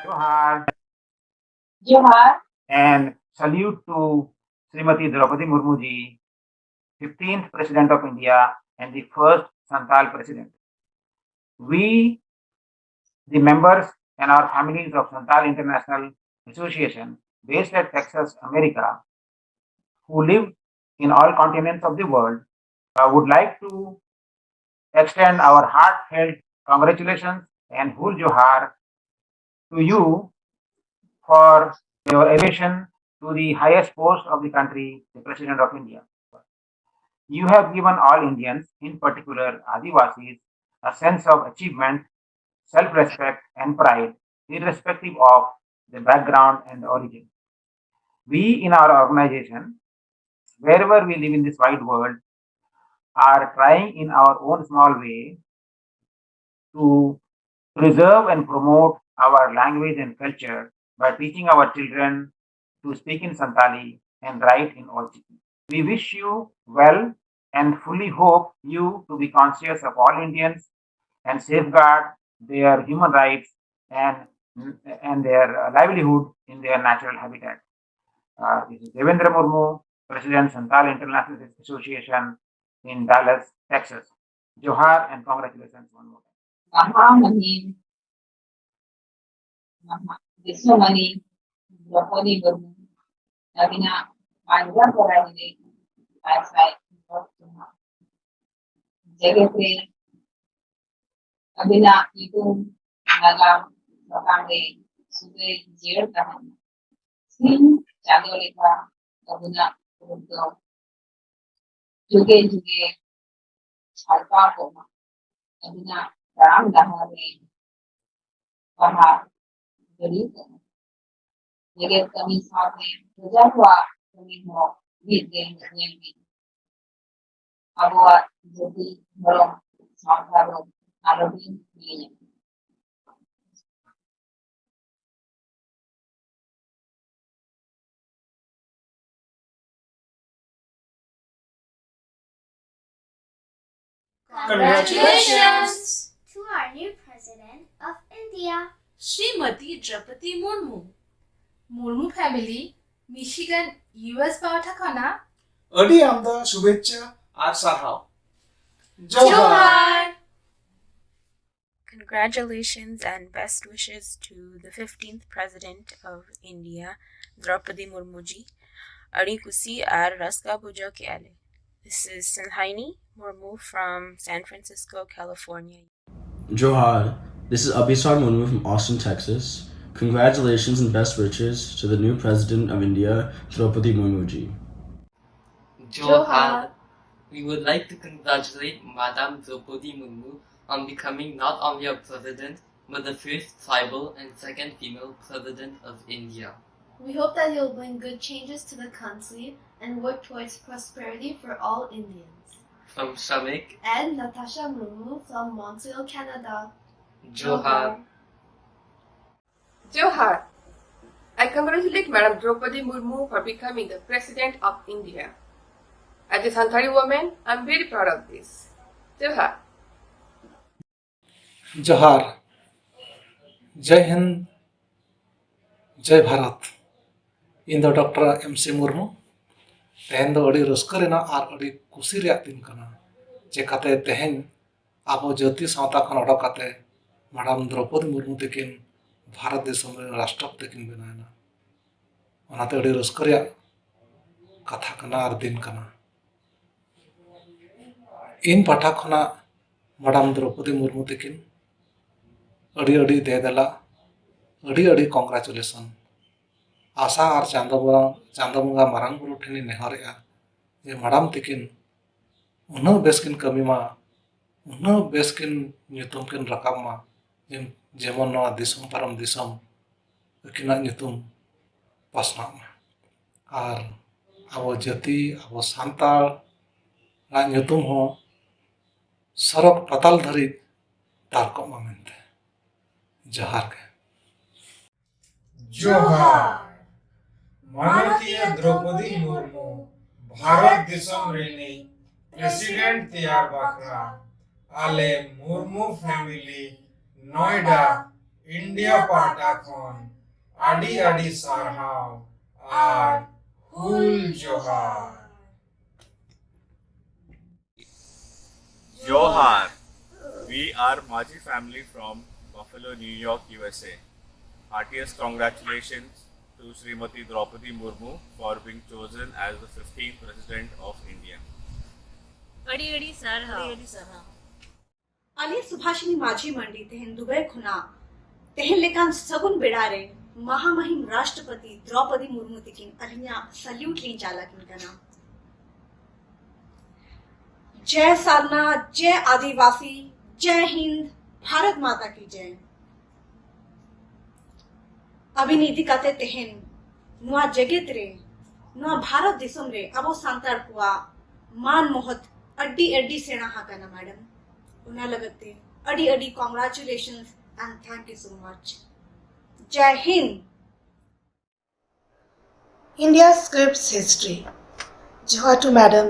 Johar Johar. and salute to Srimati Droupadi Murmu ji, 15th President of India and the first Santal President. We, the members and our families of Santal International Association, based at Texas, America, who live in all continents of the world, would like to extend our heartfelt congratulations and Hul Johar to you for your elevation to the highest post of the country, the President of India. You have given all Indians, in particular Adivasis, a sense of achievement, self respect, and pride, irrespective of the background and the origin. We in our organization, wherever we live in this wide world, are trying in our own small way to preserve and promote our language and culture by teaching our children to speak in Santali and write in Olchiki. We wish you well and fully hope you to be conscious of all Indians and safeguard their human rights and their livelihood in their natural habitat. This is Devendra Murmu, President, Santal International Association in Dallas, Texas. Johar and congratulations one more time. Mahamahin. Desumani. Droupadi Murmu. Nabina. Manja Porani. Asai. Jagate. Abina itu nagam bakande sude jir tahan. Sin jagoleka abuna untuk juga salpa koma. Abina ram dahare bahar jadi jadi kami sampai berjaya kami mau bikin yang abuat jadi belum sampai Arabic meaning. Congratulations to our new President of India, Srimati Droupadi Murmu. Murmu family, Michigan, US Pawathakana. Adi amda Shubhecha ar sarhaw. Johar! Congratulations and best wishes to the 15th President of India, Droupadi Murmu ji. Ari kusi ar raska puja ke ale. This is Sanhaini Murmu from San Francisco, California. Johar, this is Abhisar Murmu from Austin, Texas. Congratulations and best wishes to the new President of India, Droupadi Murmu ji. Johar, we would like to congratulate Madame Droupadi Murmu on becoming not only a president, but the first tribal and second female president of India. We hope that you'll bring good changes to the country and work towards prosperity for all Indians. From Shamik and Natasha Murmu from Montreal, Canada. Johar. Johar, I congratulate Madam Droupadi Murmu for becoming the President of India. As a Santali woman, I am very proud of this. Johar. Johar. Jai Hind. Jai Bharat. In the Dr. M.C. Murmu. Tehen do adi raska rena ar adi kusi reyak din kana. Chekate tehen abo jati sawta khan odok kate Madam Droupadi Murmu takin Bharat disam re rashtrapati takin benayna. Onate adi raska reyak katha kana ar din kana. In patha khona Madam Droupadi Murmu takin adi dedala adi congratulations. Asa ar Chandabunga marang buru thini nehorea je Madam takin unna beskin kami ma unna beskin nyutum kin rakam ma jemon noa disam param disam ukina nyutum pasna ma ar abo jati abo santal na nyutum ho sarok patal dhari tarko ma mente. Johar ke. Johar. Manatiya Droupadi Murmu, Bharat Disam Rini, President Tiyar Bakra, Ale Murmu family, Noida, India पाटा खन आडी आडी सारहाव are हुल जोहार Johar. We are Maji family from Buffalo, New York, USA. Heartiest congratulations to Srimati Droupadi Murmu for being chosen as the 15th President of India. अड़ी अड़ी सारहा अली सुभाषिनी माझी मंडी तेहन Dubai खुना तेहन लेकान सगुन बिड़ारे महामहिम राष्ट्रपति द्रौपदी मुर्मू तिकिन अलिया सल्यूट लीन चाला किन का नाम जय साधना जय आदिवासी जय हिंद भारत माता की जय अभिनीति काते तेहन नुआ जगत रे नुआ भारत दिसम रे अबो सांतार कुआ मान मोहत अड्डी अड्डी सेना हाकाना मैडम उना लगते अडी अडी congratulations and thank you so much जय Hind India scripts history. Johar to Madam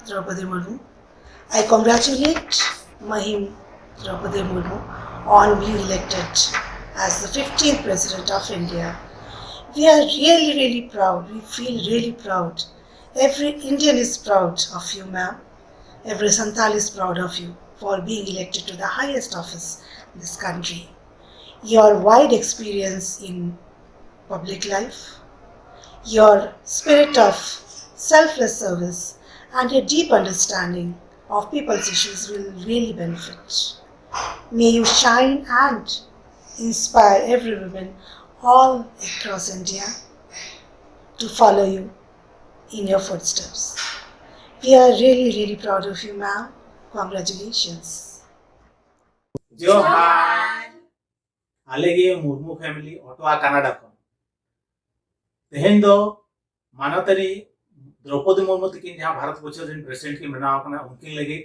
Droupadi Murmu. I congratulate Mahim Droupadi Murmu on being elected as the 15th President of India. We are really proud. We feel really proud. Every Indian is proud of you, ma'am. Every Santal is proud of you for being elected to the highest office in this country. Your wide experience in public life, your spirit of selfless service and your deep understanding of people's issues will really benefit. May you shine and inspire every woman all across India to follow you in your footsteps. We are really proud of you, ma'am. Congratulations. जोहार आलेगे Murmu family ओटवा Canada को तेहेन दो मानवतरी द्रौपदी मुर्मू तकिन जहां भारत वर्ष दिन president की बनाव कना उनकिन लगे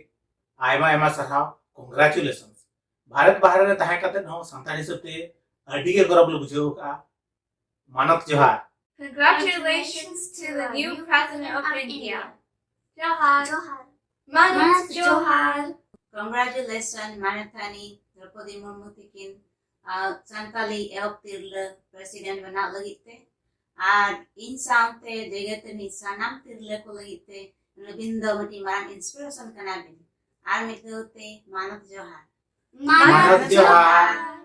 आयमा आयमा सरहाव कांग्रेचुलेशंस भारत बाहर रे ताहे कते न संतान हिसाबते अडी के गौरव बुझेव का मानव जोहार Congratulations to the new President of India. Johar. Manat Johar. Congratulations Manathani Droupadi Murmu tikin Santali elk tirle President bana lagite ar in saute jegatni sanam tirle ko lagite nabinda mati marang inspiration kanabin ar mitote Manat Johar. Manat Johar.